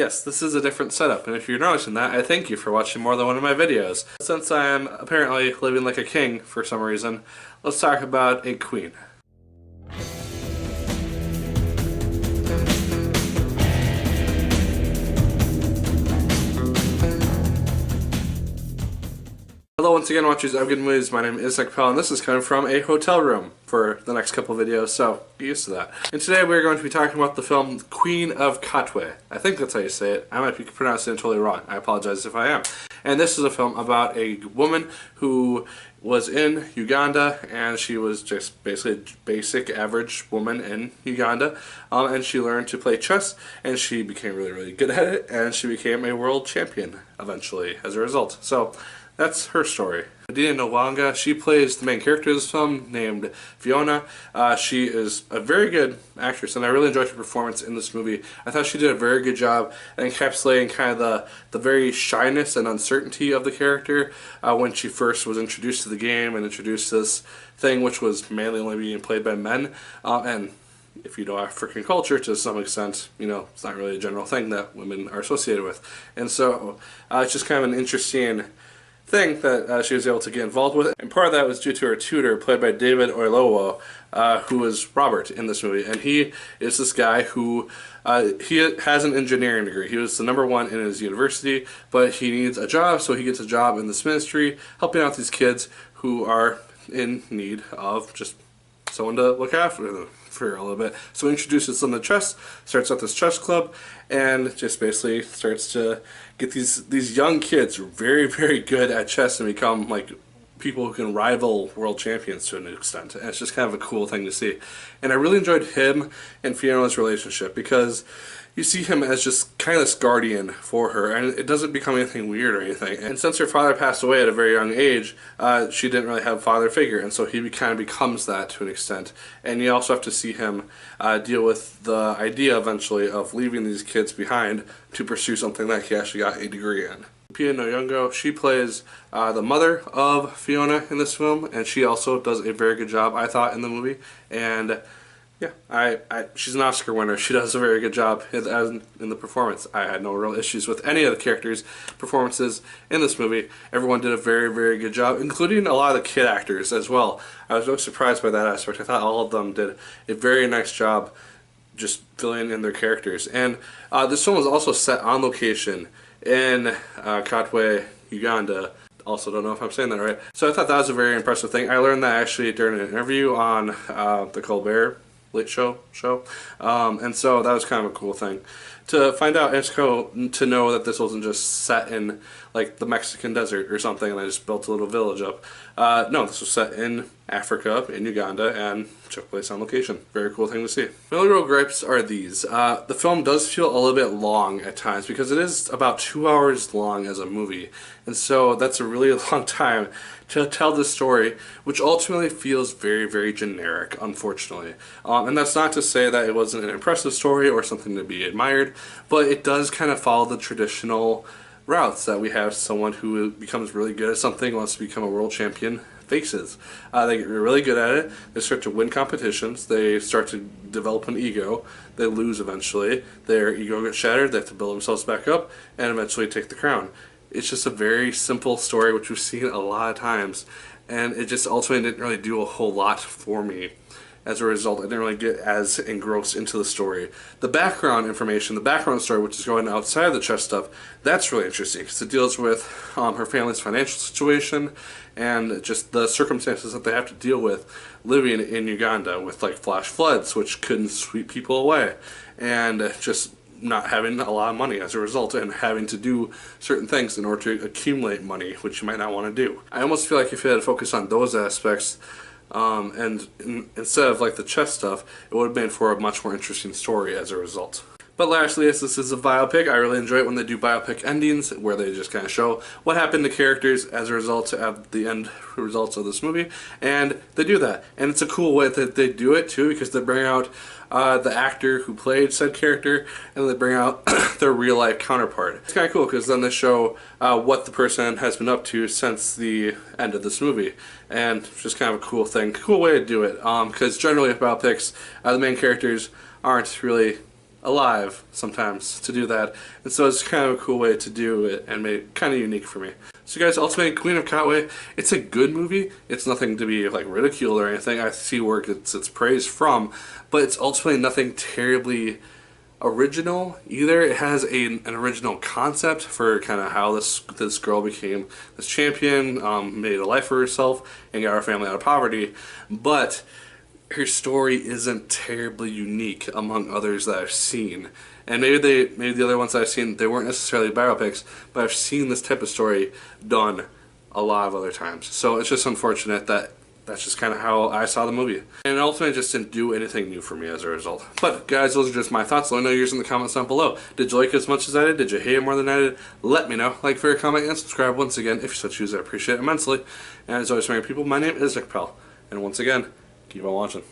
Yes, this is a different setup, and if you're noticing that, I thank you for watching more than one of my videos. Since I am apparently living like a king for some reason, let's talk about a queen. Hello once again, watchers of Good Movies. My name is Nick Pell, and this is coming from a hotel room for the next couple videos, so get used to that. And today we're going to be talking about the film Queen of Katwe. I think that's how you say it. I might be pronouncing it totally wrong. I apologize if I am. And this is a film about a woman who was in Uganda, and she was just basically a basic average woman in Uganda, and she learned to play chess, and she became really good at it, and she became a world champion eventually as a result. So that's her story. Adina Nwanga, she plays the main character of this film, named Fiona. She is a very good actress, and I really enjoyed her performance in this movie. I thought she did a very good job at encapsulating kind of the very shyness and uncertainty of the character when she first was introduced to the game and introduced to this thing which was mainly only being played by men. And if you know African culture, to some extent, you know, it's not really a general thing that women are associated with. And so it's just kind of an interesting thing that she was able to get involved with, and part of that was due to her tutor, played by David Oyelowo, who was Robert in this movie, and he is this guy who he has an engineering degree. He was the #1 in his university, but he needs a job, so he gets a job in this ministry, helping out these kids who are in need of just someone to look after them for a little bit. So he introduces them to chess, starts up this chess club, and just basically starts to get these young kids very good at chess and become like people who can rival world champions to an extent. And it's just kind of a cool thing to see. And I really enjoyed him and Fiona's relationship because you see him as just kind of this guardian for her, and it doesn't become anything weird or anything. And since her father passed away at a very young age, she didn't really have a father figure, and so he kind of becomes that to an extent. And you also have to see him deal with the idea eventually of leaving these kids behind to pursue something that he actually got a degree in. Pia Nyong'o, she plays the mother of Fiona in this film, and she also does a very good job, I thought, in the movie. And yeah, she's an Oscar winner. She does a very good job in the performance. I had no real issues with any of the characters' performances in this movie. Everyone did a very good job, including a lot of the kid actors as well. I was really surprised by that aspect. I thought all of them did a very nice job just filling in their characters. And this film was also set on location in Katwe, Uganda. Also don't know if I'm saying that right. So I thought that was a very impressive thing. I learned that actually during an interview on the Colbert Late Show. And so that was kind of a cool thing to find out. It's cool to know that this wasn't just set in like the Mexican desert or something and I just built a little village up. No, this was set in Africa, in Uganda, and took place on location. Very cool thing to see. My only real gripes are these. The film does feel a little bit long at times because it is about 2 hours long as a movie, and so that's a really long time to tell this story, which ultimately feels very generic, unfortunately. And that's not to say that it wasn't an impressive story or something to be admired, but it does kind of follow the traditional routes that we have someone who becomes really good at something, wants to become a world champion, faces. They get really good at it, they start to win competitions, they start to develop an ego, they lose eventually, their ego gets shattered, they have to build themselves back up, and eventually take the crown. It's just a very simple story, which we've seen a lot of times, and it just ultimately didn't really do a whole lot for me. As a result, I didn't really get as engrossed into the story. The background information, the background story, which is going outside of the chess stuff, that's really interesting because it deals with her family's financial situation and just the circumstances that they have to deal with living in Uganda with like flash floods, which couldn't sweep people away, and just not having a lot of money as a result and having to do certain things in order to accumulate money, which you might not want to do. I almost feel like if you had to focus on those aspects, instead of like the chess stuff, it would have made for a much more interesting story as a result. But lastly, as this is a biopic, I really enjoy it when they do biopic endings where they just kind of show what happened to characters as a result of the end results of this movie, and they do that. And it's a cool way that they do it too, because they bring out the actor who played said character, and they bring out their real life counterpart. It's kind of cool because then they show what the person has been up to since the end of this movie, and it's just kind of a cool thing, cool way to do it, because generally with biopics, the main characters aren't really alive sometimes to do that, and so it's kind of a cool way to do it and made it kind of unique for me. So guys, ultimately, Queen of Katwe, it's a good movie. It's nothing to be like ridiculed or anything. I see where it's praised from, but it's ultimately nothing terribly original either. It has an original concept for kind of how this girl became this champion, made a life for herself, and got her family out of poverty, but her story isn't terribly unique among others that I've seen. And maybe the other ones that I've seen, they weren't necessarily biopics, but I've seen this type of story done a lot of other times. So it's just unfortunate that that's just kind of how I saw the movie. And ultimately it just didn't do anything new for me as a result. But guys, those are just my thoughts. Let me know yours in the comments down below. Did you like it as much as I did? Did you hate it more than I did? Let me know. Like, favorite, comment, and subscribe once again if you so choose. I appreciate it immensely. And as always, people, my name is Nick Pell. And once again, keep on watching.